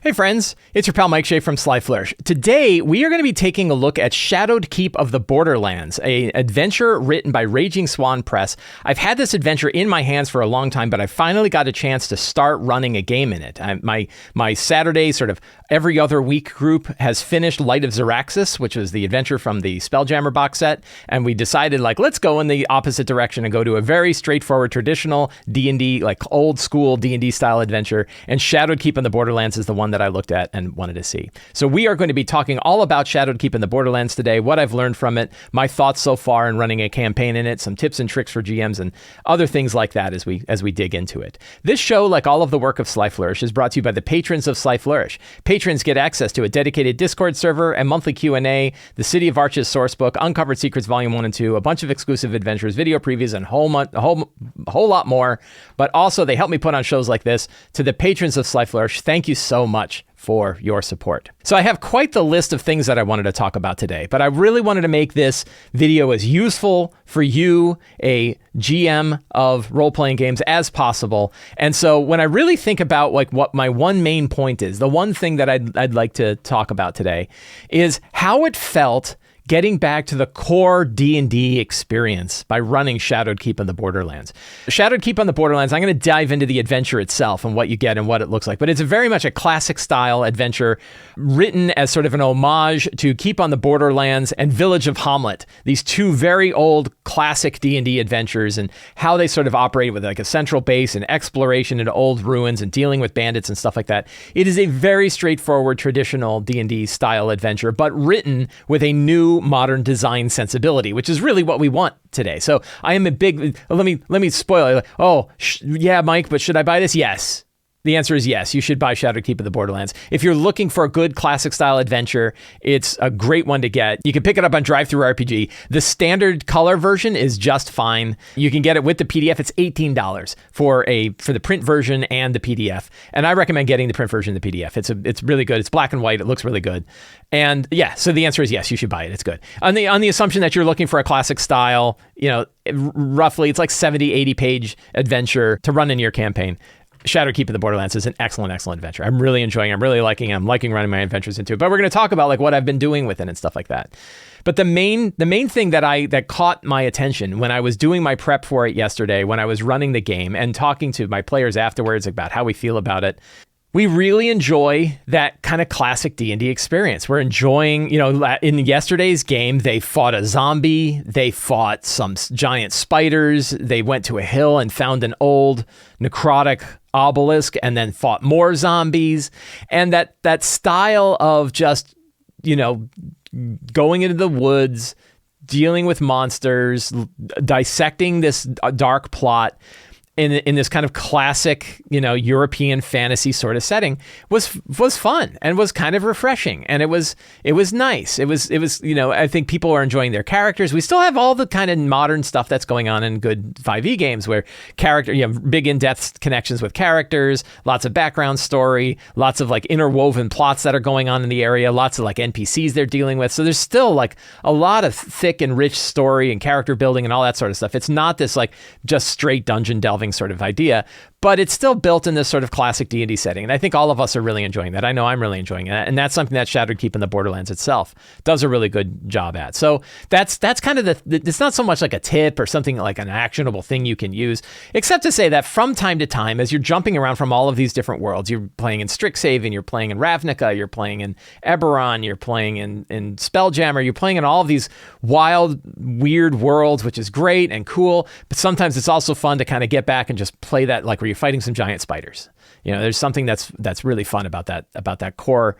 Hey friends, it's your pal Mike Shea from Sly Flourish. Today, we are going to be taking a look at Shadowed Keep of the Borderlands, an adventure written by Raging Swan Press. I've had this adventure in my hands for a long time, but I finally got a chance to start running a game in it. My Saturday, sort of every other week group has finished Light of Xeraxis, which was the adventure from the Spelljammer box set, and we decided, let's go in the opposite direction and go to a very straightforward, traditional D&D, old school D&D style adventure, and Shadowed Keep in the Borderlands is the one that I looked at and wanted to see. So we are going to be talking all about Shadowed Keep in the Borderlands today, what I've learned from it, my thoughts so far in running a campaign in it, some tips and tricks for GMs, and other things like that as we dig into it. This show, like all of the work of Sly Flourish, is brought to you by the patrons of Sly Flourish. Patrons get access to a dedicated Discord server, a monthly Q&A, the City of Arches sourcebook, Uncovered Secrets Volume 1 and 2, a bunch of exclusive adventures, video previews, and a whole lot more. But also, they help me put on shows like this. To the patrons of Sly Flourish, thank you so much for your support. So I have quite the list of things that I wanted to talk about today, but I really wanted to make this video as useful for you, a GM of role-playing games, as possible. And so when I really think about what my one main point is, the one thing that I'd like to talk about today is how it felt getting back to the core D&D experience by running Shadowed Keep on the Borderlands. Shadowed Keep on the Borderlands, I'm going to dive into the adventure itself and what you get and what it looks like, but it's very much a classic style adventure written as sort of an homage to Keep on the Borderlands and Village of Hamlet, these two very old classic D&D adventures, and how they sort of operate with a central base and exploration into old ruins and dealing with bandits and stuff like that. It is a very straightforward traditional D&D style adventure, but written with a new modern design sensibility, which is really what we want today. So I am a big, let me spoil it. Yeah, Mike, but should I buy this? Yes. The answer is yes. You should buy Shadowed Keep of the Borderlands. If you're looking for a good classic style adventure, it's a great one to get. You can pick it up on Drive-Thru RPG. The standard color version is just fine. You can get it with the PDF. It's $18 for the print version and the PDF. And I recommend getting the print version and the PDF. It's really good. It's black and white. It looks really good. And yeah, so the answer is yes, you should buy it. It's good. On the assumption that you're looking for a classic style, roughly it's 70, 80 page adventure to run in your campaign. Shadowed Keep of the Borderlands is an excellent adventure. I'm really enjoying it. I'm really liking it. I'm liking running my adventures into it. But we're going to talk about what I've been doing with it and stuff like that. But the main thing that caught my attention when I was doing my prep for it yesterday, when I was running the game and talking to my players afterwards about how we feel about it, we really enjoy that kind of classic D&D experience. We're enjoying, in yesterday's game, they fought a zombie, they fought some giant spiders, they went to a hill and found an old necrotic obelisk and then fought more zombies. And that style of just, going into the woods, dealing with monsters, dissecting this dark plot in this kind of classic, European fantasy sort of setting was fun and was kind of refreshing. And it was nice. It was, I think people are enjoying their characters. We still have all the kind of modern stuff that's going on in good 5e games where big in-depth connections with characters, lots of background story, lots of interwoven plots that are going on in the area, lots of NPCs they're dealing with. So there's still a lot of thick and rich story and character building and all that sort of stuff. It's not this just straight dungeon delving sort of idea, but it's still built in this sort of classic D&D setting. And I think all of us are really enjoying that. I know I'm really enjoying it. And that's something that Shadowed Keep in the Borderlands itself does a really good job at. So that's kind of it's not so much like a tip or something like an actionable thing you can use, except to say that from time to time, as you're jumping around from all of these different worlds, you're playing in Strixhaven, you're playing in Ravnica, you're playing in Eberron, you're playing in Spelljammer, you're playing in all of these wild, weird worlds, which is great and cool. But sometimes it's also fun to kind of get back and just play that where you're fighting some giant spiders. There's something that's really fun about that core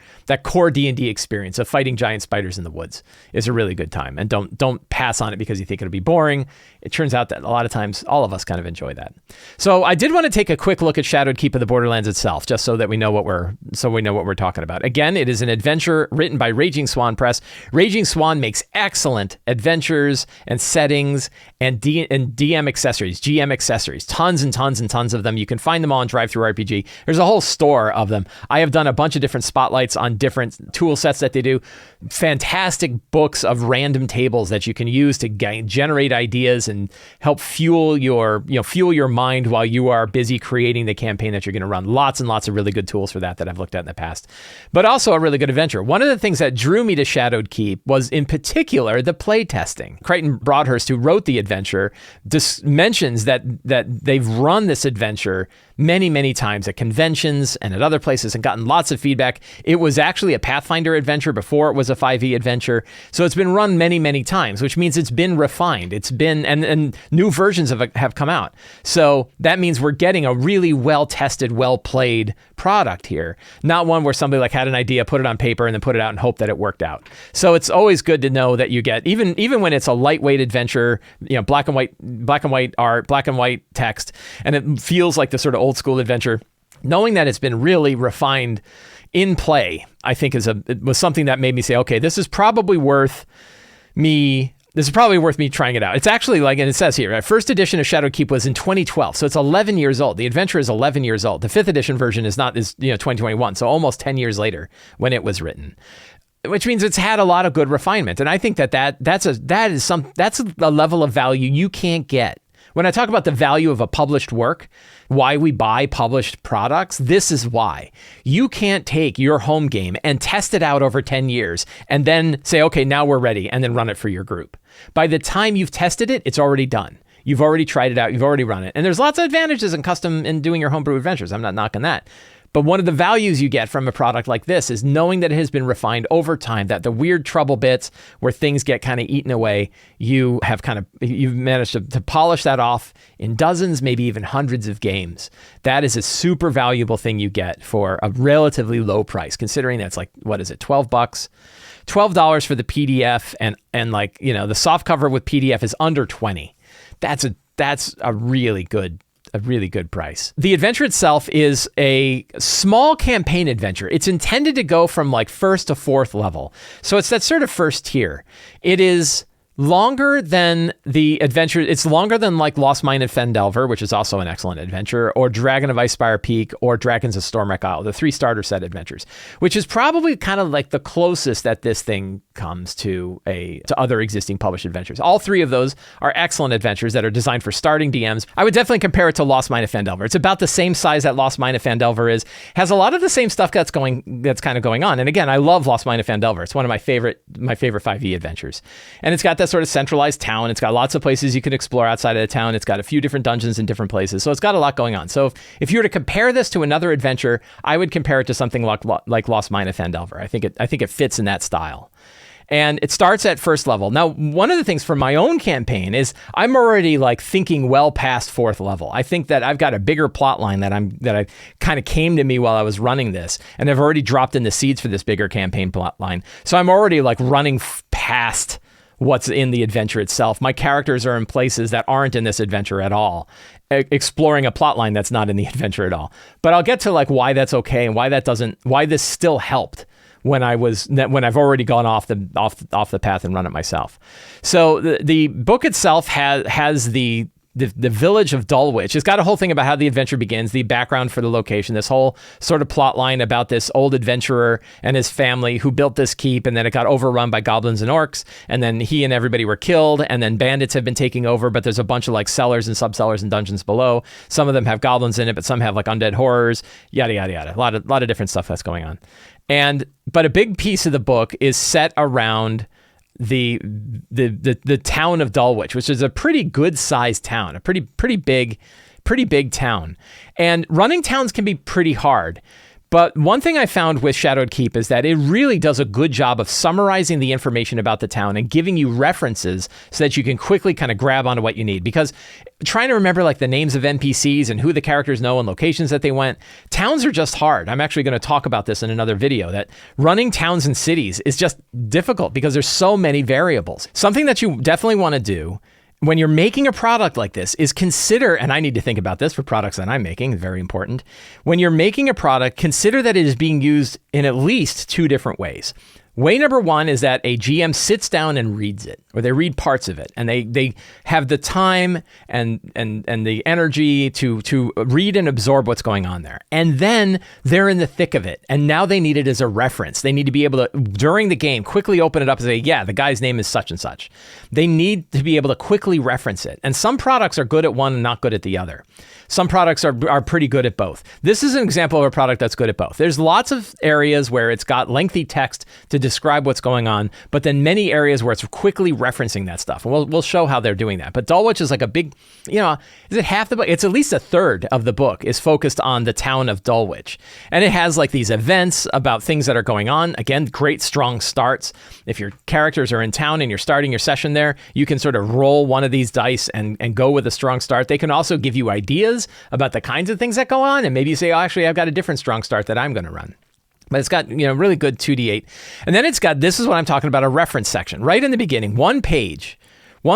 D&D experience of fighting giant spiders in the woods is a really good time. And don't pass on it because you think it'll be boring. It turns out that a lot of times all of us kind of enjoy that. So I did want to take a quick look at Shadowed Keep of the Borderlands itself, just so that we know what we're talking about. Again, it is an adventure written by Raging Swan Press. Raging Swan makes excellent adventures and settings and DM accessories, GM accessories, tons and tons and tons of them. You can find them all on DriveThruRPG. There's a whole store of them. I have done a bunch of different spotlights on different tool sets that they do. Fantastic books of random tables that you can use to generate ideas and help fuel your mind while you are busy creating the campaign that you're going to run. Lots and lots of really good tools for that I've looked at in the past. But also a really good adventure. One of the things that drew me to Shadowed Keep was in particular the play testing. Crichton Broadhurst, who wrote the adventure, just mentions that they've run this adventure many, many times at conventions and at other places and gotten lots of feedback. It was actually a Pathfinder adventure before it was a 5e adventure. So it's been run many, many times, which means it's been refined. It's been, and new versions of it have come out. So that means we're getting a really well-tested, well-played product here. Not one where somebody like had an idea, put it on paper, and then put it out and hope that it worked out. So it's always good to know that you get, even when it's a lightweight adventure, black and white art, black and white text, and it feels like the sort of old school adventure, knowing that it's been really refined in play, I think it was something that made me say, okay, this is probably worth me trying it out. It's actually like, and it says here, right, first edition of Shadowed Keep was in 2012, so it's 11 years old. The adventure is 11 years old. The 5th edition version is 2021, so almost 10 years later when it was written, which means it's had a lot of good refinement. And I think that's a level of value you can't get. When I talk about the value of a published work, why we buy published products, this is why. You can't take your home game and test it out over 10 years and then say, okay, now we're ready, and then run it for your group. By the time you've tested it, it's already done. You've already tried it out. You've already run it. And there's lots of advantages in doing your homebrew adventures. I'm not knocking that. But one of the values you get from a product like this is knowing that it has been refined over time, that the weird trouble bits where things get kind of eaten away, you've managed to polish that off in dozens, maybe even hundreds of games. That is a super valuable thing you get for a relatively low price, considering that's like, what is it, $12? $12 for the PDF, and the soft cover with PDF is under 20. That's a really good price. The adventure itself is a small campaign adventure. It's intended to go from like 1st to 4th level. So it's that sort of first tier. It is longer than the adventure. It's longer than like Lost Mine of Fendelver, which is also an excellent adventure, or Dragon of Icespire Peak, or Dragons of Stormwreck Isle, the 3 starter set adventures, which is probably kind of like the closest that this thing comes to other existing published adventures. All 3 of those are excellent adventures that are designed for starting DMs. I would definitely compare it to Lost Mine of Fendelver. It's about the same size that Lost Mine of Fendelver is. Has a lot of the same stuff that's kind of going on. And again, I love Lost Mine of Fendelver. It's one of my favorite 5e adventures. And it's got that sort of centralized town. It's got lots of places you can explore outside of the town. It's got a few different dungeons in different places. So it's got a lot going on. So if you were to compare this to another adventure, I would compare it to something like Lost Mine of Fendelver. I think it fits in that style. And it starts at 1st level. Now, one of the things for my own campaign is I'm already like thinking well past 4th level. I think that I've got a bigger plot line that I kind of came to me while I was running this, and I've already dropped in the seeds for this bigger campaign plot line. So I'm already like running past what's in the adventure itself. My characters are in places that aren't in this adventure at all, exploring a plot line that's not in the adventure at all. But I'll get to like why that's okay and why this still helped when I've already gone off the path and run it myself. So the book itself has the village of Dulwich. It's got a whole thing about how the adventure begins, the background for the location, this whole sort of plot line about this old adventurer and his family who built this keep, and then it got overrun by goblins and orcs, and then he and everybody were killed, and then bandits have been taking over, but there's a bunch of like cellars and subcellars and dungeons below. Some of them have goblins in it, but some have like undead horrors, yada, yada, yada. A lot of different stuff that's going on. But a big piece of the book is set around the town of Dulwich, which is a pretty good sized town, a pretty big town. And running towns can be pretty hard. But one thing I found with Shadowed Keep is that it really does a good job of summarizing the information about the town and giving you references so that you can quickly kind of grab onto what you need. Because trying to remember like the names of NPCs and who the characters know and locations that they went, towns are just hard. I'm actually going to talk about this in another video, that running towns and cities is just difficult because there's so many variables. Something that you definitely want to do when you're making a product like this is consider, and I need to think about this for products that I'm making, very important. When you're making a product, consider that it is being used in at least 2 different ways. Way number one is that a GM sits down and reads it, or they read parts of it, and they have the time and the energy to read and absorb what's going on there. And then they're in the thick of it, and now they need it as a reference. They need to be able to, during the game, quickly open it up and say, yeah, the guy's name is such and such. They need to be able to quickly reference it. And some products are good at one and not good at the other. Some products are pretty good at both. This is an example of a product that's good at both. There's lots of areas where it's got lengthy text to describe what's going on, but then many areas where it's quickly referencing that stuff. And we'll show how they're doing that. But Dulwich is like a big, is it half the book? It's at least a third of the book is focused on the town of Dulwich. And it has like these events about things that are going on. Again, great strong starts. If your characters are in town and you're starting your session there, you can sort of roll one of these dice and go with a strong start. They can also give you ideas about the kinds of things that go on, and maybe you say, oh, actually, I've got a different strong start that I'm going to run. But it's got, really good 2d8. And then it's got, this is what I'm talking about, a reference section. Right in the beginning, one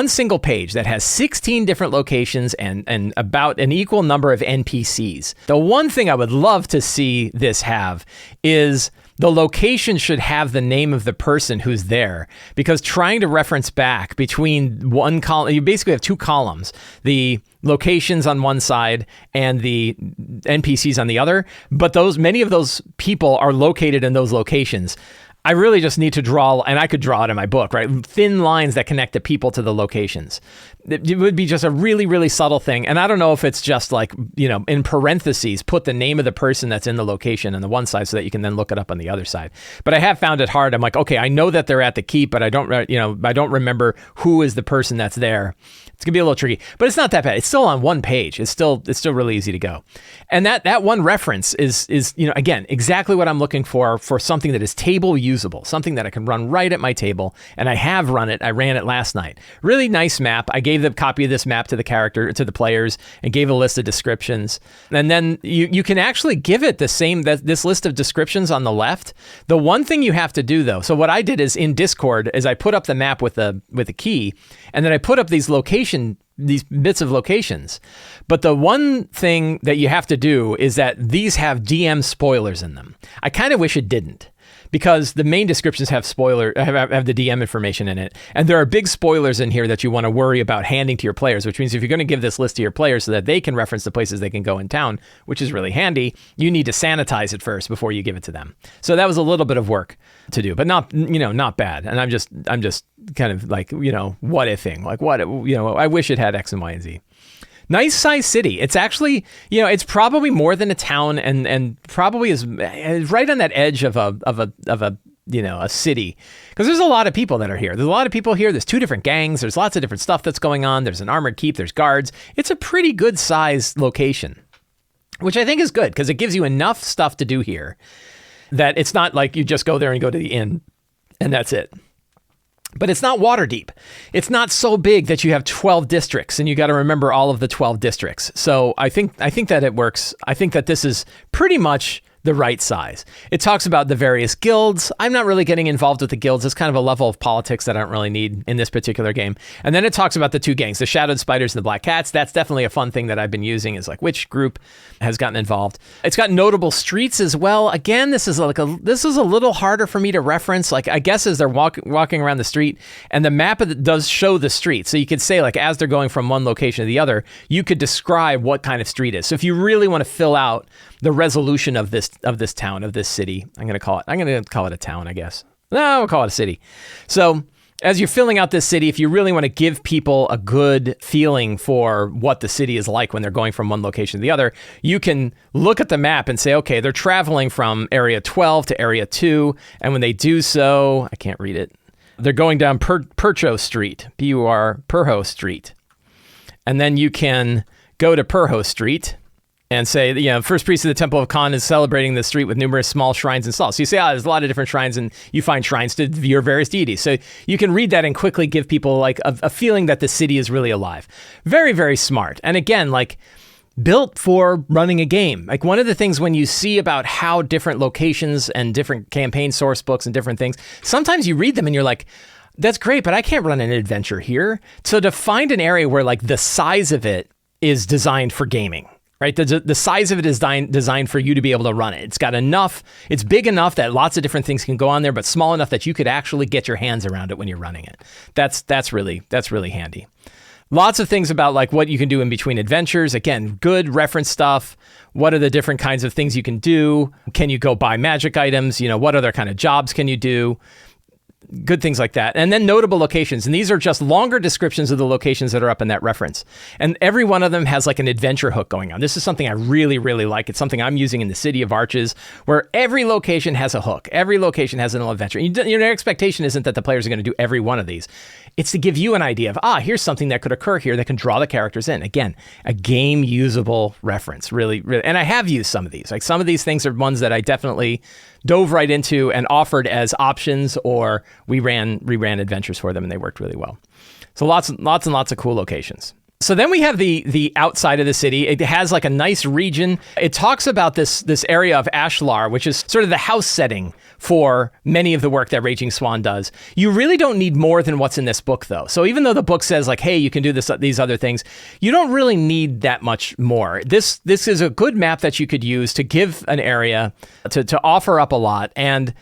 single page that has 16 different locations and about an equal number of NPCs. The one thing I would love to see this have is the location should have the name of the person who's there, because trying to reference back between one column, you basically have two columns, the locations on one side and the NPCs on the other, but many of those people are located in those locations. I really just need to draw, and I could draw it in my book, right? Thin lines that connect the people to the locations. It would be just a really, really subtle thing. And I don't know if it's just like, in parentheses, put the name of the person that's in the location on the one side so that you can then look it up on the other side. But I have found it hard. I'm like, okay, I know that they're at the keep, but I don't remember who is the person that's there. It's gonna be a little tricky, but it's not that bad. It's still on one page. It's still really easy to go. And that one reference is again, exactly what I'm looking for something that is table usable, something that I can run right at my table. And I have run it. I ran it last night. Really nice map. I gave the copy of this map to the players, and gave a list of descriptions. And then you can actually give it this list of descriptions on the left. The one thing you have to do though, so what I did is in Discord is I put up the map with a key, and then I put up these bits of locations. But the one thing that you have to do is that these have DM spoilers in them. I kind of wish it didn't, because the main descriptions have have the DM information in it. And there are big spoilers in here that you want to worry about handing to your players, which means if you're going to give this list to your players so that they can reference the places they can go in town, which is really handy, you need to sanitize it first before you give it to them. So that was a little bit of work to do, but not bad. And I'm just kind of like, what ifing, like I wish it had X and Y and Z. Nice size city. It's actually, it's probably more than a town, and probably is right on that edge of a city, because there's a lot of people that are here. There's a lot of people here. There's two different gangs. There's lots of different stuff that's going on. There's an armored keep. There's guards. It's a pretty good size location, which I think is good because it gives you enough stuff to do here that it's not like you just go there and go to the inn and that's it. But it's not water deep. It's not so big that you have 12 districts and you got to remember all of the 12 districts. So I think that it works. I think that this is pretty much the right size. It talks about the various guilds. I'm not really getting involved with the guilds. It's kind of a level of politics that I don't really need in this particular game. And then it talks about the two gangs, the Shadowed Spiders and the Black Cats. That's definitely a fun thing that I've been using, is like which group has gotten involved. It's got notable streets as well. Again, this is a little harder for me to reference. Like, I guess as they're walking around the street, and the map does show the street. So you could say, like, as they're going from one location to the other, you could describe what kind of street it is. So if you really want to fill out the resolution of this town, of this city, I'm going to call it a town, I guess. No, we'll call it a city. So as you're filling out this city, if you really want to give people a good feeling for what the city is like when they're going from one location to the other, you can look at the map and say, okay, they're traveling from area 12 to area 2. And when they do so, I can't read it. They're going down Percho Street, Purho Street. And then you can go to Purho Street and say, first priest of the Temple of Khan is celebrating the street with numerous small shrines installed. So you say, there's a lot of different shrines, and you find shrines to your various deities. So you can read that and quickly give people like a feeling that the city is really alive. Very, very smart. And again, like, built for running a game. Like, one of the things when you see about how different locations and different campaign source books and different things, sometimes you read them and you're like, that's great, but I can't run an adventure here. So to find an area where like the size of it is designed for gaming, right? The size of it is designed for you to be able to run it. It's big enough that lots of different things can go on there, but small enough that you could actually get your hands around it when you're running it. That's really handy. Lots of things about like what you can do in between adventures. Again, good reference stuff. What are the different kinds of things you can do? Can you go buy magic items? What other kind of jobs can you do? Good things like that. And then notable locations. And these are just longer descriptions of the locations that are up in that reference. And every one of them has like an adventure hook going on. This is something I really, really like. It's something I'm using in the City of Arches, where every location has a hook. Every location has an adventure. Your expectation isn't that the players are going to do every one of these. It's to give you an idea of, here's something that could occur here that can draw the characters in. Again, a game usable reference, really, really. And I have used some of these. Like some of these things are ones that I definitely dove right into and offered as options, or we ran adventures for them and they worked really well. So lots and lots of cool locations. So then we have the outside of the city. It has like a nice region. It talks about this area of Ashlar, which is sort of the house setting for many of the work that Raging Swan does. You really don't need more than what's in this book, though. So even though the book says like, hey, you can do these other things, you don't really need that much more. This is a good map that you could use to give an area, to offer up a lot. And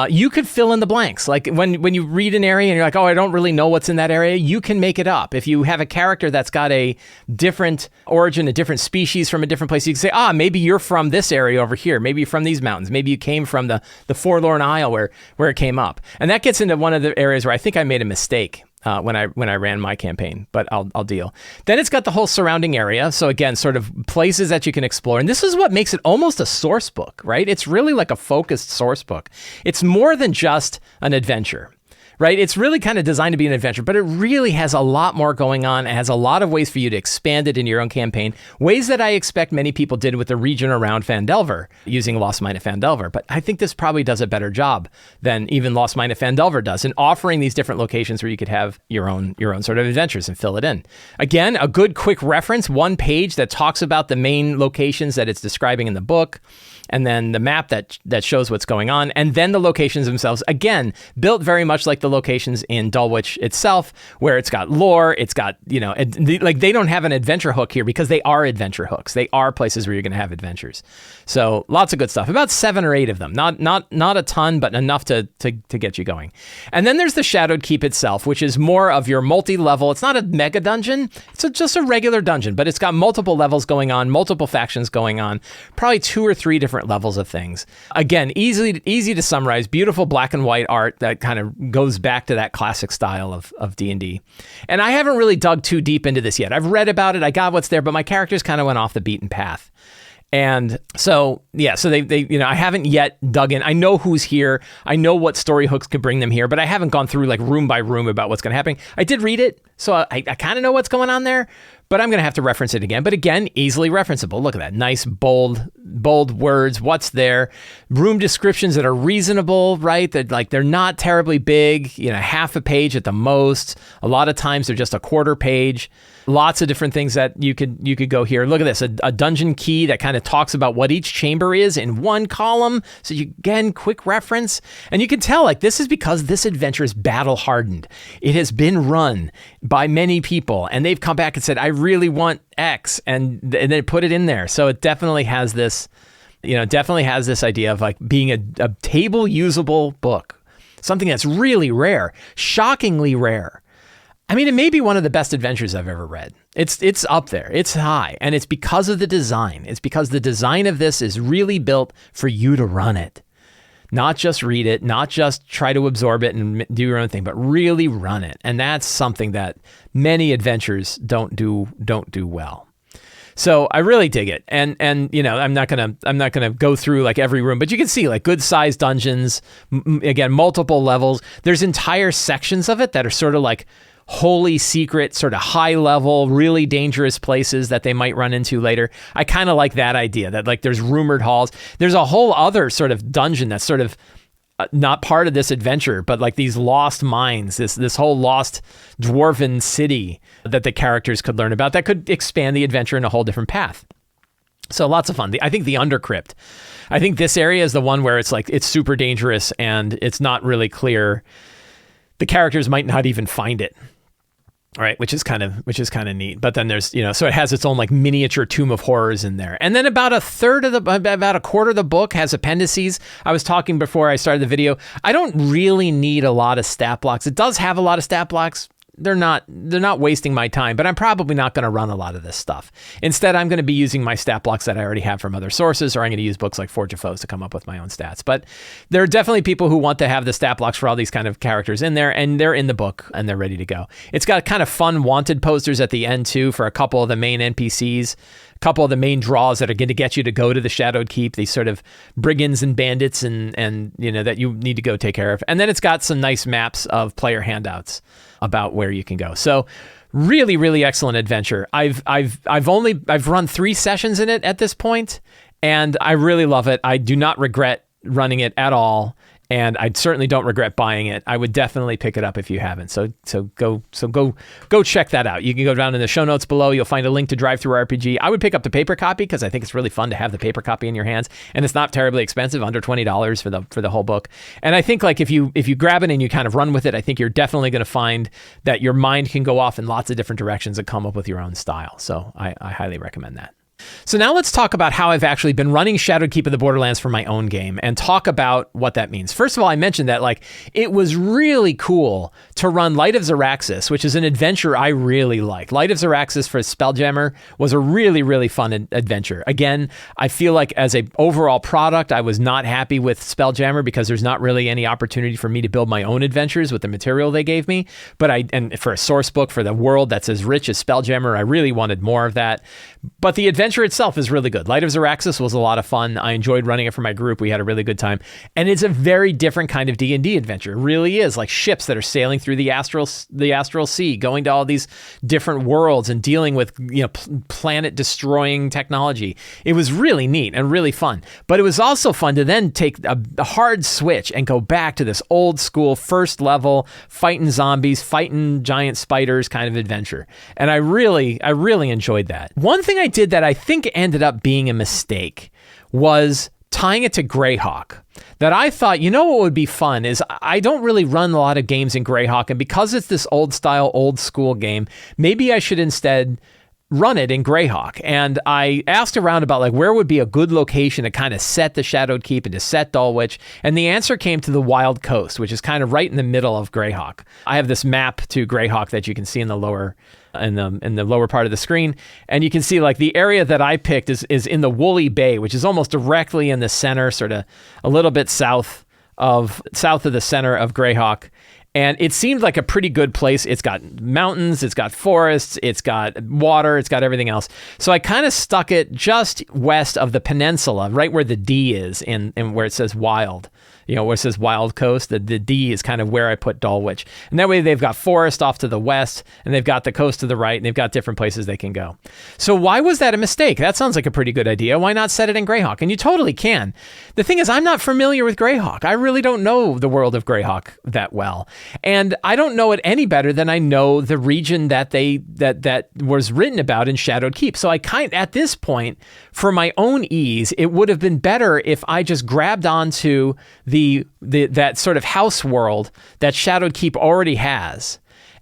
you could fill in the blanks. Like when you read an area and you're like, I don't really know what's in that area, you can make it up. If you have a character that's got a different origin, a different species from a different place, you can say, maybe you're from this area over here. Maybe you're from these mountains. Maybe you came from the Forlorn Isle where it came up. And that gets into one of the areas where I think I made a mistake when I ran my campaign, but I'll deal. Then it's got the whole surrounding area. So again, sort of places that you can explore. And this is what makes it almost a source book, right? It's really like a focused source book. It's more than just an adventure, right? It's really kind of designed to be an adventure, but it really has a lot more going on. It has a lot of ways for you to expand it in your own campaign, ways that I expect many people did with the region around Phandelver, using Lost Mine at Phandelver. But I think this probably does a better job than even Lost Mine at Phandelver does in offering these different locations where you could have your own sort of adventures and fill it in. Again, a good quick reference, one page that talks about the main locations that it's describing in the book, and then the map that shows what's going on, and then the locations themselves, again, built very much like the locations in Dulwich itself, where it's got lore, it's got, like they don't have an adventure hook here because they are adventure hooks. They are places where you're going to have adventures. So lots of good stuff. About 7 or 8 of them. Not a ton, but enough to get you going. And then there's the Shadowed Keep itself, which is more of your multi-level. It's not a mega dungeon. It's just a regular dungeon, but it's got multiple levels going on, multiple factions going on, probably 2 or 3 different levels of things. Again, easy to summarize, beautiful black and white art that kind of goes back to that classic style of D&D. And I haven't really dug too deep into this yet. I've read about it, I got what's there, but my characters kind of went off the beaten path. And so, so they I haven't yet dug in. I know who's here. I know what story hooks could bring them here, but I haven't gone through like room by room about what's going to happen. I did read it, so I kind of know what's going on there, but I'm going to have to reference it again. But again, easily referenceable. Look at that. Nice, bold words. What's there? Room descriptions that are reasonable, right? They're not terribly big, half a page at the most. A lot of times they're just a quarter page. Lots of different things that you could go here. Look at this, a dungeon key that kind of talks about what each chamber is in one column. So again, quick reference. And you can tell like this is because this adventure is battle hardened. It has been run by many people and they've come back and said, I really want X, and then put it in there. So it definitely has this, idea of like being a table usable book, something that's really rare, shockingly rare. I mean, it may be one of the best adventures I've ever read. It's up there. It's high. And it's because of the design. It's because the design of this is really built for you to run it. Not just read it, not just try to absorb it and do your own thing, but really run it. And that's something that many adventures don't do well. So I really dig it. And I'm not gonna go through like every room, but you can see like good sized dungeons, again, multiple levels. There's entire sections of it that are sort of like wholly secret, sort of high level, really dangerous places that they might run into later. I kind of like that idea that like there's rumored halls. There's a whole other sort of dungeon that's sort of not part of this adventure, but like these lost mines, this whole lost dwarven city that the characters could learn about that could expand the adventure in a whole different path. So lots of fun. I think the Undercrypt, I think this area is the one where it's like, it's super dangerous and it's not really clear. The characters might not even find it. Right, which is kind of neat. But then there's, so it has its own like miniature Tomb of Horrors in there. And then about a quarter of the book has appendices. I was talking before I started the video. I don't really need a lot of stat blocks. It does have a lot of stat blocks. They're not wasting my time, but I'm probably not going to run a lot of this stuff. Instead, I'm going to be using my stat blocks that I already have from other sources, or I'm going to use books like Forge of Foes to come up with my own stats. But there are definitely people who want to have the stat blocks for all these kind of characters in there, and they're in the book, and they're ready to go. It's got kind of fun wanted posters at the end, too, for a couple of the main NPCs, a couple of the main draws that are going to get you to go to the Shadowed Keep, these sort of brigands and bandits and that you need to go take care of. And then it's got some nice maps of player handouts about where you can go. So really, really excellent adventure. I've run 3 sessions in it at this point, and I really love it. I do not regret running it at all, and I certainly don't regret buying it. I would definitely pick it up if you haven't. So go check that out. You can go down in the show notes below. You'll find a link to Drive Through RPG. I would pick up the paper copy because I think it's really fun to have the paper copy in your hands, and it's not terribly expensive, under $20 for the whole book. And I think like if you grab it and you kind of run with it, I think you're definitely going to find that your mind can go off in lots of different directions and come up with your own style. So I highly recommend that. So now let's talk about how I've actually been running Shadowed Keep of the Borderlands for my own game and talk about what that means. First of all, I mentioned that like it was really cool to run Light of Xeraxis, which is an adventure I really like. Light of Xeraxis for Spelljammer was a really, really fun adventure. Again, I feel like as a overall product, I was not happy with Spelljammer because there's not really any opportunity for me to build my own adventures with the material they gave me. And for a source book for the world that's as rich as Spelljammer, I really wanted more of that. But the adventure itself is really good. Light of Xeraxis was a lot of fun. I enjoyed running it for my group. We had a really good time. And it's a very different kind of D&D adventure. It really is, like ships that are sailing through the astral sea, going to all these different worlds and dealing with planet-destroying technology. It was really neat and really fun. But it was also fun to then take a hard switch and go back to this old school first level fighting zombies, fighting giant spiders kind of adventure. And I really enjoyed that. One thing I did that I think ended up being a mistake was tying it to Greyhawk. That I thought, what would be fun is I don't really run a lot of games in Greyhawk, and because it's this old style, old school game, maybe I should instead run it in Greyhawk. And I asked around about like where would be a good location to kind of set the Shadowed Keep and to set Dulwich, and the answer came to the Wild Coast, which is kind of right in the middle of Greyhawk. I have this map to Greyhawk that you can see in the lower part of the screen, and you can see like the area that I picked is in the Woolly Bay, which is almost directly in the center, sort of a little bit south of the center of Greyhawk. And it seemed like a pretty good place. It's got mountains, it's got forests, it's got water, it's got everything else. So I kind of stuck it just west of the peninsula, right where the D is, in where it says wild. Where it says Wild Coast, the D is kind of where I put Dulwich. And that way they've got forest off to the west, and they've got the coast to the right, and they've got different places they can go. So why was that a mistake? That sounds like a pretty good idea. Why not set it in Greyhawk? And you totally can. The thing is, I'm not familiar with Greyhawk. I really don't know the world of Greyhawk that well. And I don't know it any better than I know the region that was written about in Shadowed Keep. So at this point, for my own ease, it would have been better if I just grabbed onto that sort of house world that Shadowed Keep already has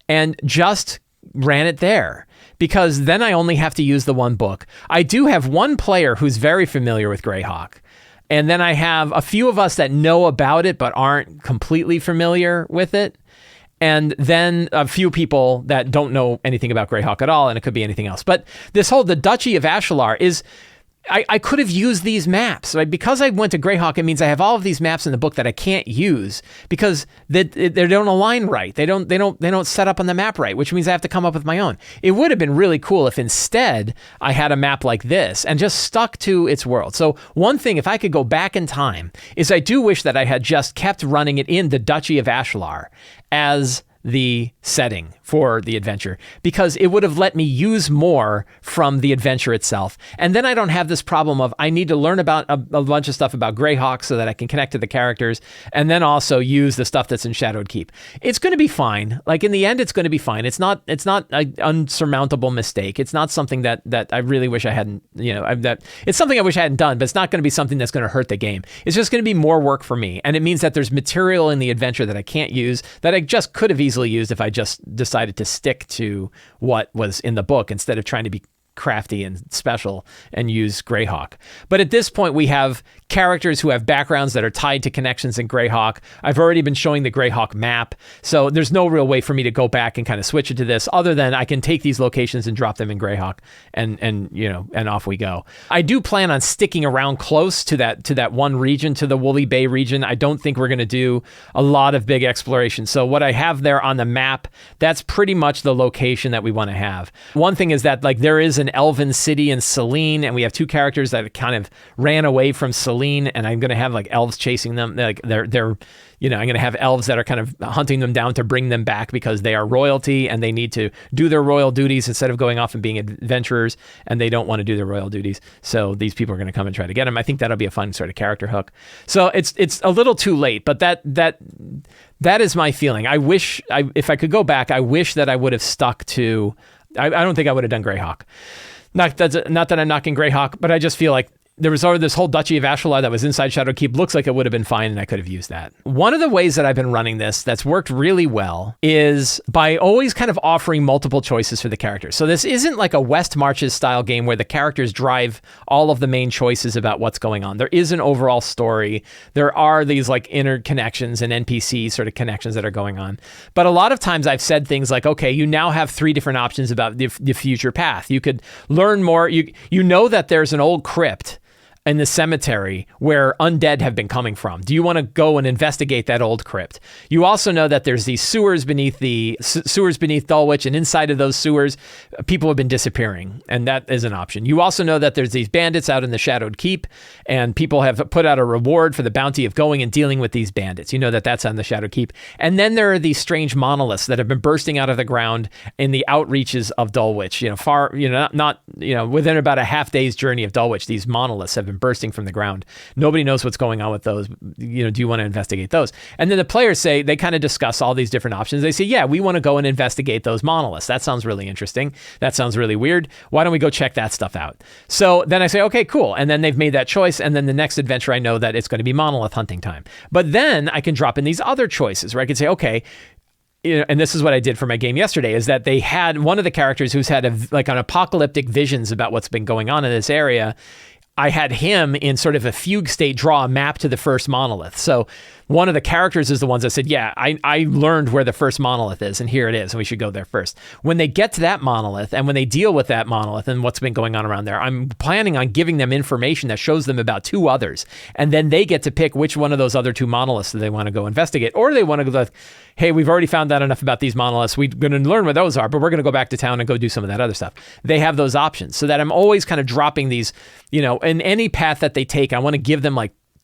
and just ran it there, because then I only have to use the one book. I do have one player who's very familiar with Greyhawk, and then I have a few of us that know about it but aren't completely familiar with it, and then a few people that don't know anything about Greyhawk at all, and it could be anything else. But the Duchy of Ashlar is... I could have used these maps, right? Because I went to Greyhawk, it means I have all of these maps in the book that I can't use because they don't align right. They don't set up on the map right, which means I have to come up with my own. It would have been really cool if instead I had a map like this and just stuck to its world. So one thing, if I could go back in time, is I do wish that I had just kept running it in the Duchy of Ashlar as the setting for the adventure, because it would have let me use more from the adventure itself. And then I don't have this problem of I need to learn about a bunch of stuff about Greyhawk so that I can connect to the characters and then also use the stuff that's in Shadowed Keep. It's going to be fine. Like in the end, it's going to be fine. It's not an unsurmountable mistake. It's not something that I really wish I hadn't, it's something I wish I hadn't done, but it's not going to be something that's going to hurt the game. It's just going to be more work for me. And it means that there's material in the adventure that I can't use that I just could have easily used if I just decided decided to stick to what was in the book instead of trying to be crafty and special and use Greyhawk. But at this point, we have characters who have backgrounds that are tied to connections in Greyhawk. I've already been showing the Greyhawk map, so there's no real way for me to go back and kind of switch it to this, other than I can take these locations and drop them in Greyhawk, and off we go. I do plan on sticking around close to that one region, to the Woolly Bay region. I don't think we're going to do a lot of big exploration. So what I have there on the map, that's pretty much the location that we want to have. One thing is that there is an elven city in Selene, and we have two characters that kind of ran away from Selene, and I'm going to have elves chasing them. They're I'm going to have elves that are kind of hunting them down to bring them back because they are royalty and they need to do their royal duties instead of going off and being adventurers, and they don't want to do their royal duties. So these people are going to come and try to get them. I think that'll be a fun sort of character hook. So it's a little too late, but that is my feeling. I wish if I could go back, I wish that I would have stuck to. I don't think I would have done Greyhawk. Not that I'm knocking Greyhawk, but I just feel like there was already this whole Duchy of Ashlar that was inside Shadowkeep. Looks like it would have been fine, and I could have used that. One of the ways that I've been running this that's worked really well is by always kind of offering multiple choices for the characters. So this isn't like a West Marches style game where the characters drive all of the main choices about what's going on. There is an overall story. There are these interconnections and NPC sort of connections that are going on. But a lot of times I've said things like, okay, you now have 3 different options about the future path. You could learn more. You know that there's an old crypt in the cemetery where undead have been coming from. Do you want to go and investigate that old crypt? You also know that there's these sewers beneath Dulwich, and inside of those sewers, people have been disappearing, and that is an option. You also know that there's these bandits out in the Shadowed Keep, and people have put out a reward for the bounty of going and dealing with these bandits. You know that that's on the Shadowed Keep. And then there are these strange monoliths that have been bursting out of the ground in the outreaches of Dulwich. Not within about a half day's journey of Dulwich, these monoliths have been bursting from the ground. Nobody knows what's going on with those. Do you want to investigate those? And then the players say, they kind of discuss all these different options. They say, yeah, we want to go and investigate those monoliths. That sounds really interesting. That sounds really weird. Why don't we go check that stuff out? So then I say, okay, cool. And then they've made that choice. And then the next adventure, I know that it's going to be monolith hunting time. But then I can drop in these other choices where I can say, okay, and this is what I did for my game yesterday, is that they had one of the characters who's had an apocalyptic visions about what's been going on in this area. I had him in sort of a fugue state draw a map to the first monolith. So one of the characters is the ones that said, yeah, I learned where the first monolith is, and here it is, and we should go there first. When they get to that monolith, and when they deal with that monolith and what's been going on around there, I'm planning on giving them information that shows them about 2 others, and then they get to pick which one of those other 2 monoliths that they want to go investigate, or they want to go, hey, we've already found out enough about these monoliths, we're going to learn where those are, but we're going to go back to town and go do some of that other stuff. They have those options, so that I'm always kind of dropping these, in any path that they take, I want to give them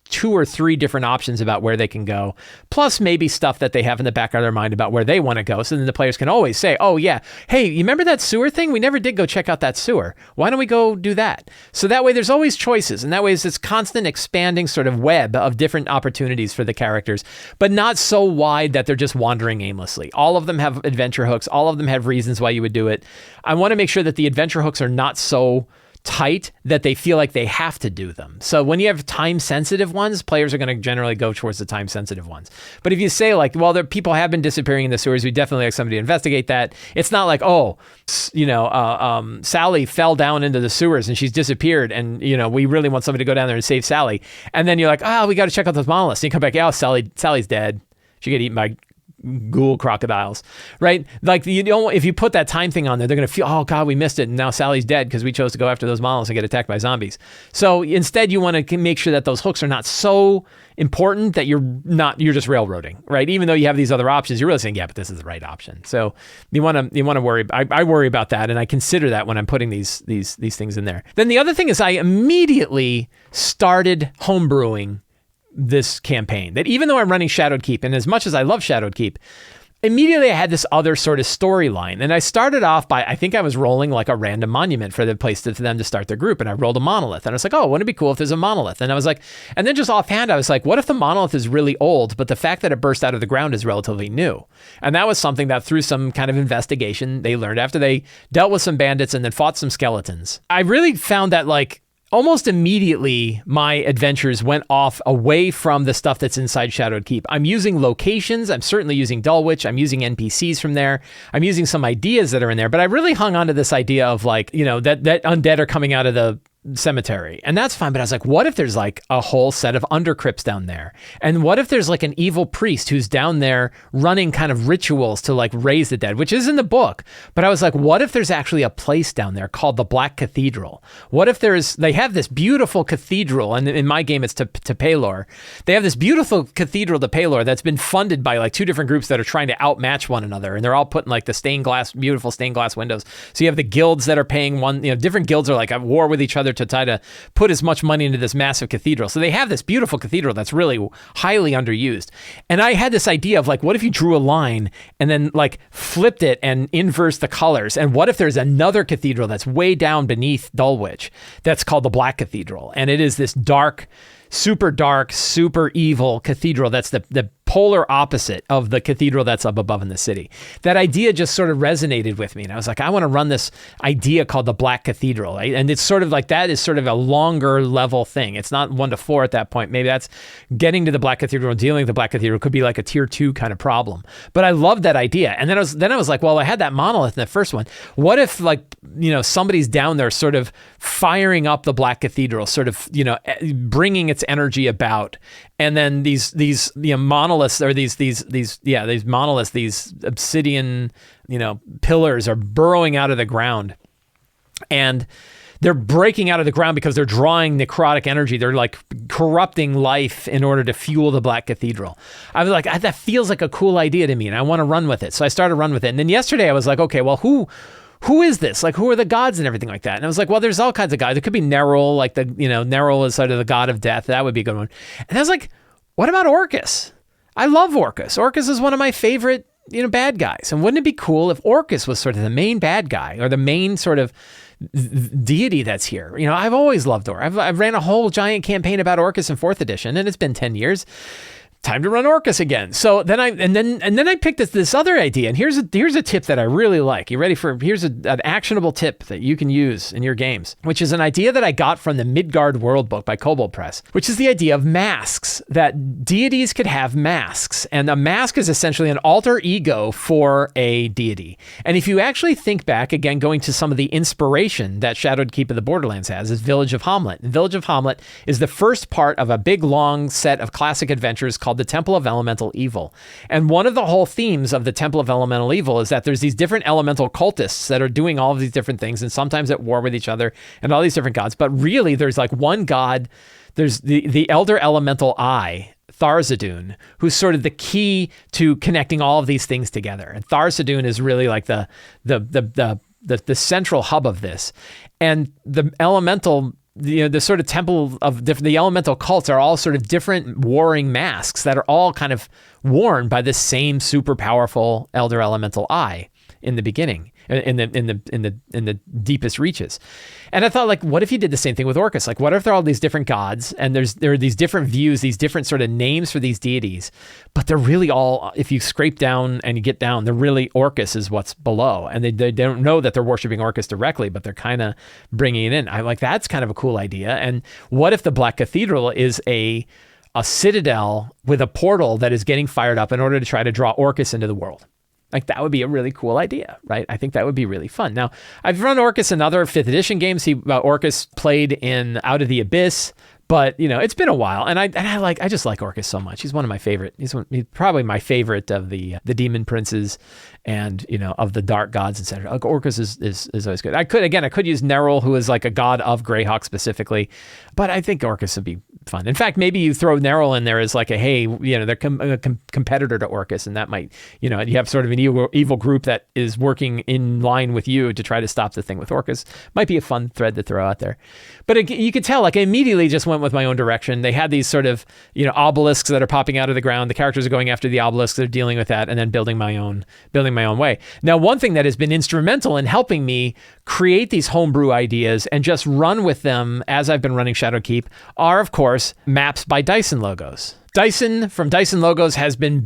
2 or 3 different options about where they can go, plus maybe stuff that they have in the back of their mind about where they want to go. So then the players can always say, oh yeah, hey, you remember that sewer thing? We never did go check out that sewer. Why don't we go do that? So that way there's always choices. And that way it's this constant expanding sort of web of different opportunities for the characters, but not so wide that they're just wandering aimlessly. All of them have adventure hooks. All of them have reasons why you would do it. I want to make sure that the adventure hooks are not so tight that they feel like they have to do them. So when you have time-sensitive ones, players are going to generally go towards the time-sensitive ones. But if you say there people have been disappearing in the sewers, we definitely like somebody to investigate that. It's not like, Sally fell down into the sewers and she's disappeared, and we really want somebody to go down there and save Sally. And then you're like, we got to check out those monoliths. And you come back, Sally's dead. She got eaten by ghoul crocodiles, right? If you put that time thing on there, they're going to feel, oh God, we missed it, and now Sally's dead because we chose to go after those monoliths and get attacked by zombies. So instead, you want to make sure that those hooks are not so important that you're just railroading, right? Even though you have these other options, you're really saying, yeah, but this is the right option. So you want to worry. I worry about that, and I consider that when I'm putting these things in there. Then the other thing is, I immediately started homebrewing this campaign, that even though I'm running Shadowed Keep, and as much as I love Shadowed Keep, immediately I had this other sort of storyline. And I started off by, I think I was rolling a random monument for the place for them to start their group. And I rolled a monolith. And I was like, oh, wouldn't it be cool if there's a monolith? And I was like, and then just offhand, I was like, what if the monolith is really old, but the fact that it burst out of the ground is relatively new? And that was something that through some kind of investigation, they learned after they dealt with some bandits and then fought some skeletons. I really found that almost immediately my adventures went off away from the stuff that's inside Shadowed Keep. I'm using locations. I'm certainly using Dulwich. I'm using NPCs from there. I'm using some ideas that are in there, but I really hung on to this idea of like, that undead are coming out of the cemetery, and that's fine. But I was like, what if there's like a whole set of undercrypts down there? And what if there's like an evil priest who's down there running kind of rituals to like raise the dead, which is in the book. But I was like, what if there's actually a place down there called the Black Cathedral? What if they have this beautiful cathedral, and in my game it's to Pelor. They have this beautiful cathedral to Pelor that's been funded by like two different groups that are trying to outmatch one another, and they're all putting like the beautiful stained glass windows. So you have the guilds that are paying different guilds are like at war with each other to try to put as much money into this massive cathedral. So they have this beautiful cathedral that's really highly underused. And I had this idea of like, what if you drew a line and then like flipped it and inverse the colors? And what if there's another cathedral that's way down beneath Dulwich that's called the Black Cathedral? And it is this dark, super evil cathedral that's the polar opposite of the cathedral that's up above in the city. That idea just sort of resonated with me. And I was like, I want to run this idea called the Black Cathedral. Right? And it's sort of like, that is sort of a longer level thing. It's not 1 to 4 at that point. Maybe that's getting to the Black Cathedral and dealing with the Black Cathedral could be like a tier 2 kind of problem. But I loved that idea. And then I was like, well, I had that monolith in the first one. What if like, somebody's down there sort of firing up the Black Cathedral, sort of, bringing its energy about. And then these monoliths, or these monoliths, these obsidian, pillars are burrowing out of the ground. And they're breaking out of the ground because they're drawing necrotic energy. They're like corrupting life in order to fuel the Black Cathedral. I was like, that feels like a cool idea to me, and I want to run with it. So I started running with it. And then yesterday I was like, okay, well, who is this? Like, who are the gods and everything like that? And I was like, well, there's all kinds of gods. It could be Nerul, like Nerul is sort of the god of death. That would be a good one. And I was like, what about Orcus? I love Orcus. Orcus is one of my favorite, bad guys. And wouldn't it be cool if Orcus was sort of the main bad guy, or the main sort of deity that's here? I've always loved Orcus. I've ran a whole giant campaign about Orcus in 4th edition, and it's been 10 years. Time to run Orcus again. So then I picked this other idea, and here's a tip that I really like. You ready for? Here's an actionable tip that you can use in your games, which is an idea that I got from the Midgard World book by Kobold Press, which is the idea of masks, that deities could have masks, and a mask is essentially an alter ego for a deity. And if you actually think back, again, going to some of the inspiration that Shadowed Keep of the Borderlands has, is Village of Hamlet. And Village of Hamlet is the first part of a big, long set of classic adventures called the Temple of Elemental Evil. And one of the whole themes of the Temple of Elemental Evil is that there's these different elemental cultists that are doing all of these different things, and sometimes at war with each other, and all these different gods. But really, there's like one god. There's the Elder Elemental Eye, Thar-Zadun, who's sort of the key to connecting all of these things together. And Thar-Zadun is really like the central hub of this. And the elemental, the sort of temple of the elemental cults are all sort of different warring masks that are all kind of worn by the same super powerful Elder Elemental Eye in the beginning, in the deepest reaches. And I thought, like, what if you did the same thing with Orcus? Like, what if there are all these different gods, and there are these different views, these different sort of names for these deities, but they're really all, if you scrape down and you get down, they're really Orcus is what's below, and they don't know that they're worshiping Orcus directly, but they're kind of bringing it in. I'm like, that's kind of a cool idea. And what if the Black Cathedral is a citadel with a portal that is getting fired up in order to try to draw Orcus into the world? Like, that would be a really cool idea, right? I think that would be really fun. Now, I've run Orcus in other 5th edition games. Orcus played in Out of the Abyss, but it's been a while, and I just like Orcus so much. He's one of my favorite. He's probably my favorite of the demon princes, and of the dark gods, etc. Like, Orcus is always good. I could use Nerul, who is like a god of Greyhawk specifically, but I think Orcus would be fun. In fact, maybe you throw Nerul in there as like they're a competitor to Orcus, and that might, you have sort of an evil group that is working in line with you to try to stop the thing with Orcus. Might be a fun thread to throw out there. But you could tell, like, I immediately just went with my own direction. They had these sort of, obelisks that are popping out of the ground. The characters are going after the obelisks. They're dealing with that, and then building my own way. Now, one thing that has been instrumental in helping me create these homebrew ideas and just run with them as I've been running Shadowed Keep are, of course, maps by Dyson Logos. Dyson from Dyson Logos has been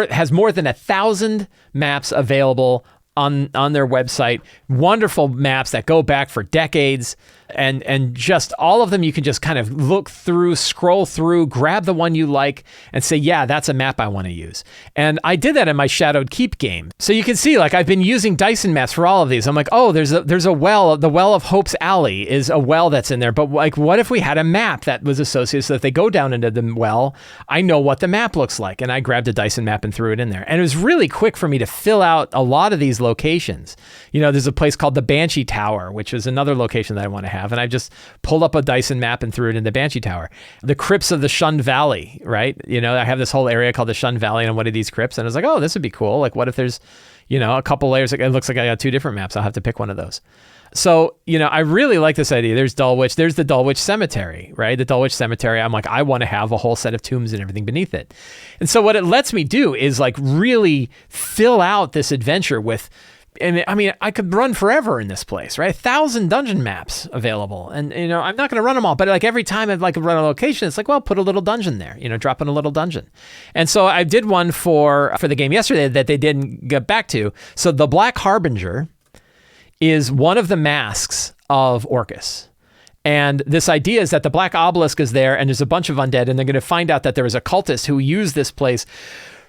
has more than 1,000 maps available on their website. Wonderful maps that go back for decades. and just all of them you can just kind of look through, scroll through, grab the one you like and say, yeah, that's a map I want to use. And I did that in my Shadowed Keep game. So you can see, like, I've been using Dyson maps for all of these. I'm like, oh, there's a well, the Well of Hope's Alley is a well that's in there. But like, what if we had a map that was associated so that they go down into the well, I know what the map looks like. And I grabbed a Dyson map and threw it in there. And it was really quick for me to fill out a lot of these locations. There's a place called the Banshee Tower, which is another location that I want to have. And I just pulled up a Dyson map and threw it in the Banshee Tower. The crypts of the Shunned Valley, right? I have this whole area called the Shunned Valley on one of these crypts. And I was like, oh, this would be cool. Like, what if there's, a couple layers? It looks like I got 2 different maps. I'll have to pick one of those. So, I really like this idea. There's Dulwich. There's the Dulwich Cemetery, right? The Dulwich Cemetery. I'm like, I want to have a whole set of tombs and everything beneath it. And so what it lets me do is like really fill out this adventure with, and I mean, I could run forever in this place, right? 1,000 dungeon maps available. And, I'm not going to run them all, but like every time I'd like to run a location, it's like, well, put a little dungeon there, drop in a little dungeon. And so I did one for the game yesterday that they didn't get back to. So the Black Harbinger is one of the masks of Orcus. And this idea is that the Black Obelisk is there and there's a bunch of undead, and they're going to find out that there was a cultist who used this place,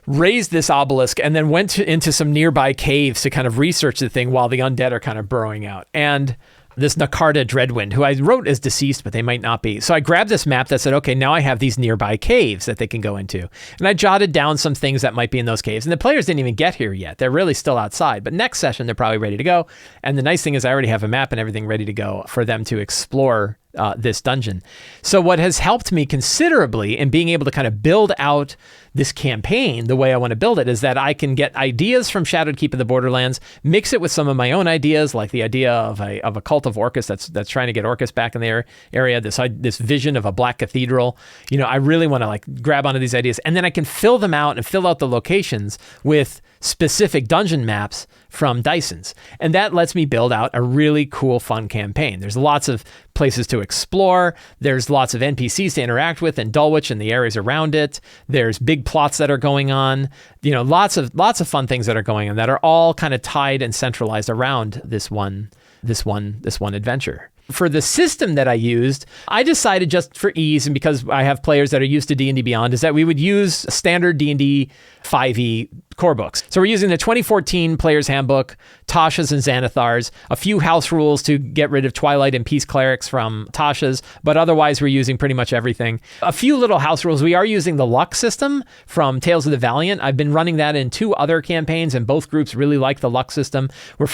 raised this obelisk, and then went into some nearby caves to kind of research the thing while the undead are kind of burrowing out. And this Nakarta Dreadwind, who I wrote as deceased, but they might not be. So I grabbed this map that said, okay, now I have these nearby caves that they can go into. And I jotted down some things that might be in those caves. And the players didn't even get here yet. They're really still outside. But next session, they're probably ready to go. And the nice thing is I already have a map and everything ready to go for them to explore this dungeon. So what has helped me considerably in being able to kind of build out this campaign the way I want to build it is that I can get ideas from Shadowed Keep of the Borderlands, mix it with some of my own ideas, like the idea of a cult of Orcus that's trying to get Orcus back in the area, this vision of a black cathedral. I really want to like grab onto these ideas, and then I can fill them out and fill out the locations with specific dungeon maps from Dyson's. And that lets me build out a really cool, fun campaign. There's lots of places to explore. There's lots of NPCs to interact with in Dulwich and the areas around it. There's big plots that are going on. Lots of fun things that are going on that are all kind of tied and centralized around this one adventure. For the system that I used, I decided just for ease and because I have players that are used to D&D Beyond, is that we would use standard D&D 5e core books. So we're using the 2014 Player's Handbook, Tasha's and Xanathar's, a few house rules to get rid of Twilight and Peace Clerics from Tasha's, but otherwise we're using pretty much everything. A few little house rules. We are using the luck system from Tales of the Valiant. I've been running that in 2 other campaigns, and both groups really like the luck system.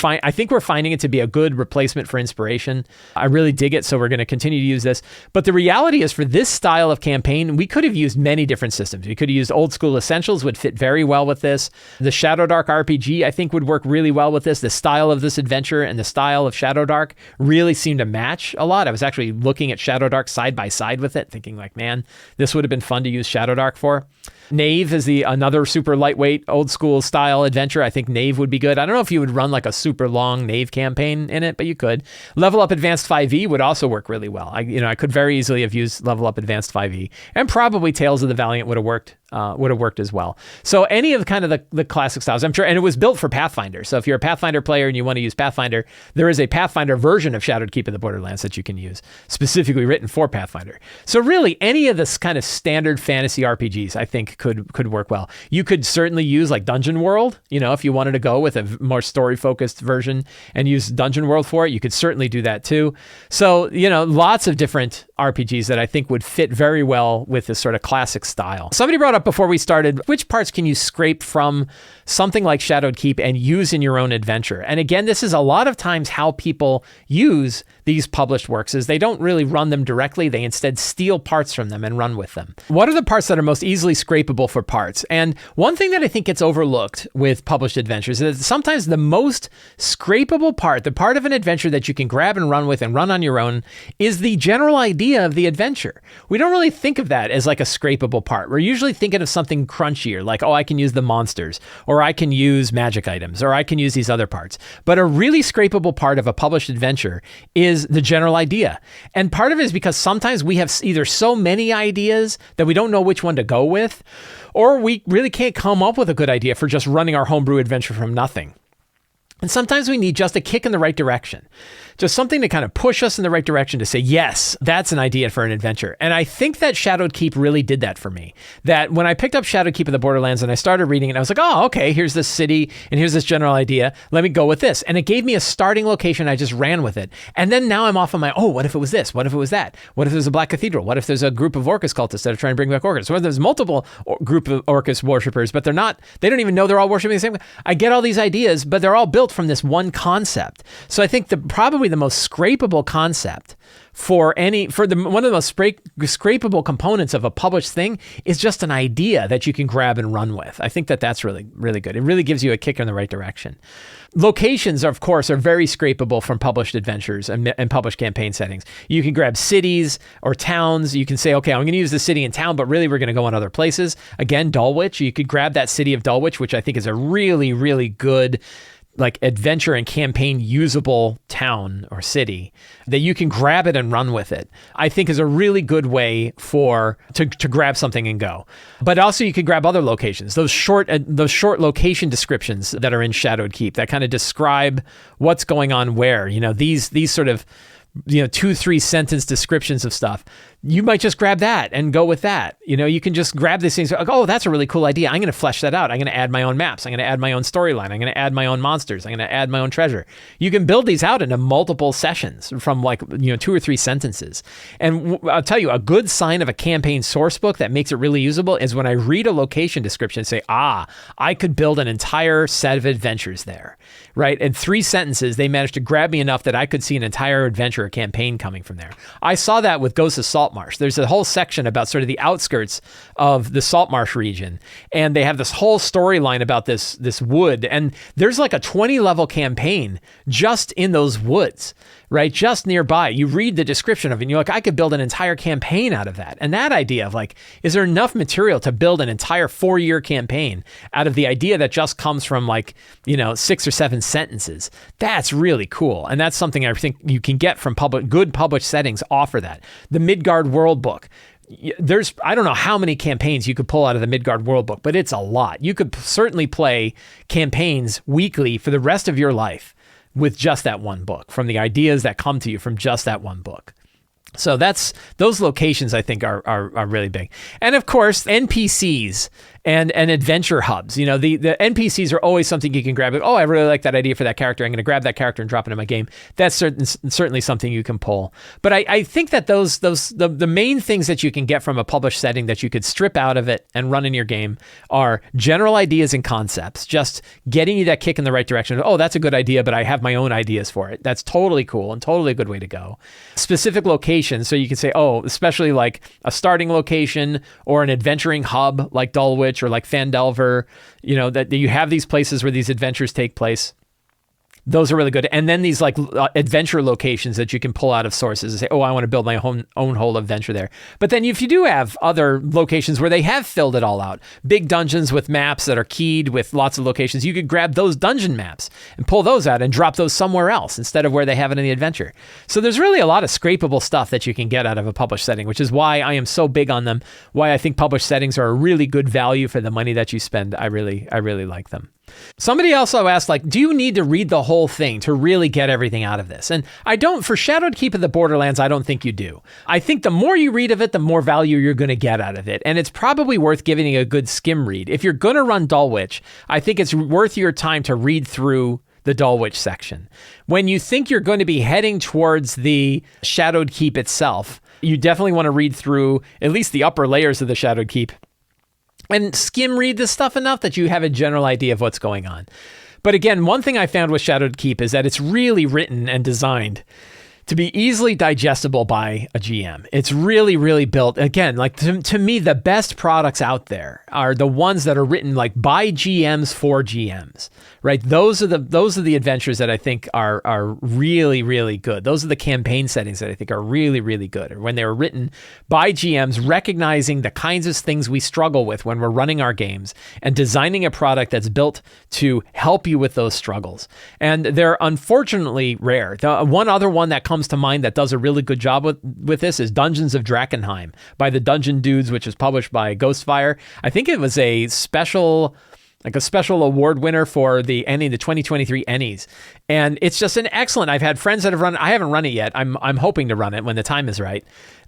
I think we're finding it to be a good replacement for inspiration. I really dig it, so we're going to continue to use this. But the reality is, for this style of campaign, we could have used many different systems. We could have used Old School Essentials, would fit very well with this. The Shadowdark RPG, I think, would work really well with this. The style of this adventure and the style of Shadowdark really seemed to match a lot. I was actually looking at Shadowdark side by side with it, thinking like, man, this would have been fun to use Shadowdark for. Knave is another super lightweight, old school style adventure. I think Knave would be good. I don't know if you would run like a super long Knave campaign in it, but you could. Level Up Advanced 5e would also work really well. I could very easily have used Level Up Advanced 5e, and probably Tales of the Valiant would have worked as well. So any of kind of the classic styles, I'm sure, and it was built for Pathfinder. So if you're a Pathfinder player and you want to use Pathfinder, there is a Pathfinder version of Shadowed Keep of the Borderlands that you can use, specifically written for Pathfinder. So really, any of this kind of standard fantasy RPGs, I think, could work well. You could certainly use like Dungeon World, if you wanted to go with a more story-focused version and use Dungeon World for it, you could certainly do that too. So, lots of different RPGs that I think would fit very well with this sort of classic style. Somebody brought up before we started, which parts can you scrape from something like Shadowed Keep and use in your own adventure? And again, this is a lot of times how people use these published works, is they don't really run them directly. They instead steal parts from them and run with them. What are the parts that are most easily scrapable for parts? And one thing that I think gets overlooked with published adventures is that sometimes the most scrapable part, the part of an adventure that you can grab and run with and run on your own, is the general idea of the adventure. We don't really think of that as like a scrapable part. We're usually thinking of something crunchier, like, oh, I can use the monsters, or I can use magic items, or I can use these other parts. But a really scrapable part of a published adventure is the general idea. And part of it is because sometimes we have either so many ideas that we don't know which one to go with, or we really can't come up with a good idea for just running our homebrew adventure from nothing. And sometimes we need just a kick in the right direction, just something to kind of push us in the right direction to say, yes, that's an idea for an adventure. And I think that Shadowed Keep really did that for me. That when I picked up Shadowed Keep of the Borderlands and I started reading it, I was like, oh, okay, here's this city and here's this general idea. Let me go with this. And it gave me a starting location. I just ran with it. And then now I'm off on my, oh, what if it was this? What if it was that? What if there's a Black Cathedral? What if there's a group of Orcus cultists that are trying to bring back Orcus? What if there's multiple group of Orcus worshippers, but they don't even know they're all worshiping the same. I get all these ideas, but they're all built from this one concept. So I think probably the most scrapable concept one of the most scrapable components of a published thing is just an idea that you can grab and run with. I think that's really, really good. It really gives you a kick in the right direction. Locations, of course, are very scrapable from published adventures and published campaign settings. You can grab cities or towns. You can say, okay, I'm going to use the city and town, but really we're going to go in other places. Again, Dulwich, you could grab that city of Dulwich, which I think is a really, really good adventure and campaign usable town or city that you can grab it and run with it, I think is a really good way to grab something and go. But also you can grab other locations, those short location descriptions that are in Shadowed Keep that kind of describe what's going on where, these sort of 2-3 sentence descriptions of stuff. You might just grab that and go with that. You can just grab these things. Like, oh, that's a really cool idea. I'm going to flesh that out. I'm going to add my own maps. I'm going to add my own storyline. I'm going to add my own monsters. I'm going to add my own treasure. You can build these out into multiple sessions from 2 or 3 sentences. And I'll tell you, a good sign of a campaign source book that makes it really usable is when I read a location description and say, I could build an entire set of adventures there, right? In 3 sentences, they managed to grab me enough that I could see an entire adventure or campaign coming from there. I saw that with Ghosts of Saltmarsh. There's a whole section about sort of the outskirts of the Saltmarsh region, and they have this whole storyline about this wood, and there's like a 20-level campaign just in those woods, right? Just nearby. You read the description of it, and you're like, I could build an entire campaign out of that. And that idea of is there enough material to build an entire 4-year campaign out of the idea that just comes from 6 or 7 sentences? That's really cool. And that's something I think you can get from good published settings offer that. The Midgard World Book. I don't know how many campaigns you could pull out of the Midgard World Book, but it's a lot. You could certainly play campaigns weekly for the rest of your life with just that one book, from the ideas that come to you from just that one book. So those locations I think are really big. And of course, NPCs and adventure hubs. The NPCs are always something you can grab. Oh, I really like that idea for that character. I'm going to grab that character and drop it in my game. That's certainly something you can pull. But I think that the main things that you can get from a published setting that you could strip out of it and run in your game are general ideas and concepts, just getting you that kick in the right direction. Oh, that's a good idea, but I have my own ideas for it. That's totally cool and totally a good way to go. Specific locations, so you can say, oh, especially like a starting location or an adventuring hub like Dulwich or like Phandelver, that you have these places where these adventures take place. Those are really good. And then these adventure locations that you can pull out of sources and say, oh, I want to build my own whole adventure there. But then if you do have other locations where they have filled it all out, big dungeons with maps that are keyed with lots of locations, you could grab those dungeon maps and pull those out and drop those somewhere else instead of where they have it in the adventure. So there's really a lot of scrapable stuff that you can get out of a published setting, which is why I am so big on them, why I think published settings are a really good value for the money that you spend. I really like them. Somebody also asked, do you need to read the whole thing to really get everything out of this? And I don't, for Shadowed Keep of the Borderlands, I don't think you do. I think the more you read of it, the more value you're going to get out of it. And it's probably worth giving it a good skim read. If you're going to run Dulwich, I think it's worth your time to read through the Dulwich section. When you think you're going to be heading towards the Shadowed Keep itself, you definitely want to read through at least the upper layers of the Shadowed Keep and skim read this stuff enough that you have a general idea of what's going on. But again, one thing I found with Shadowed Keep is that it's really written and designed to be easily digestible by a GM. It's really, really built. Again, to me, the best products out there are the ones that are written by GMs for GMs, right? Those are the adventures that I think are really, really good. Those are the campaign settings that I think are really, really good. Or when they were written by GMs, recognizing the kinds of things we struggle with when we're running our games and designing a product that's built to help you with those struggles. And they're unfortunately rare. The one other one that comes to mind that does a really good job with this is Dungeons of Drakkenheim by the Dungeon Dudes, which is published by Ghostfire. I think it was a special like a special award winner for the 2023 Ennies. And it's just an excellent, I've had friends that have run it. I haven't run it yet. I'm hoping to run it when the time is right.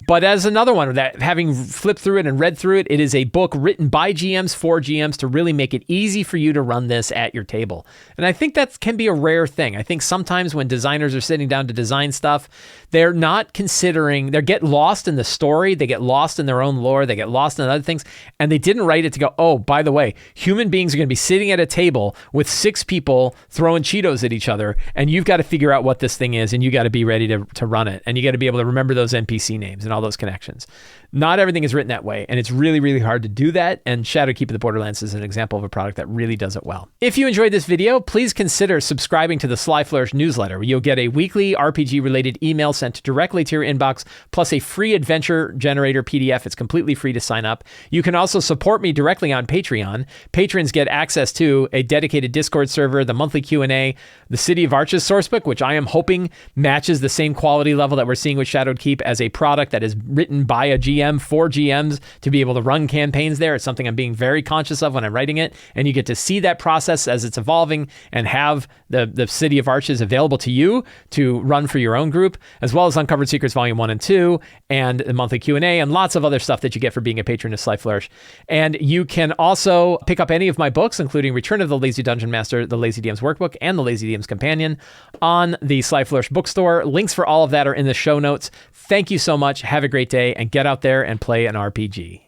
But as another one that, having flipped through it and read through it, it is a book written by GMs for GMs to really make it easy for you to run this at your table. And I think that can be a rare thing. I think sometimes when designers are sitting down to design stuff, they're not considering, they get lost in the story, they get lost in their own lore, they get lost in other things, and they didn't write it to go, oh, by the way, human beings are going to be sitting at a table with 6 people throwing Cheetos at each other, and you've got to figure out what this thing is, and you got to be ready to run it, and you got to be able to remember those NPC names and all those connections. Not everything is written that way, and it's really, really hard to do that, and Shadowkeep of the Borderlands is an example of a product that really does it well. If you enjoyed this video, please consider subscribing to the Sly Flourish newsletter, where you'll get a weekly RPG-related email sent directly to your inbox, plus a free adventure generator PDF. It's completely free to sign up. You can also support me directly on Patreon. Patrons get access to a dedicated Discord server, the monthly Q&A, the City of Arches sourcebook, which I am hoping matches the same quality level that we're seeing with Shadowkeep as a product that is written by a GM for GMs to be able to run campaigns there. It's something I'm being very conscious of when I'm writing it, and you get to see that process as it's evolving and have the City of Arches available to you to run for your own group, as well as Uncovered Secrets Volume 1 and 2, and the monthly Q&A, and lots of other stuff that you get for being a patron of Sly Flourish. And you can also pick up any of my books, including Return of the Lazy Dungeon Master, the Lazy DM's Workbook, and the Lazy DM's Companion on the Sly Flourish bookstore. Links for all of that are in the show notes. Thank you so much. Have a great day, and get out there and play an RPG.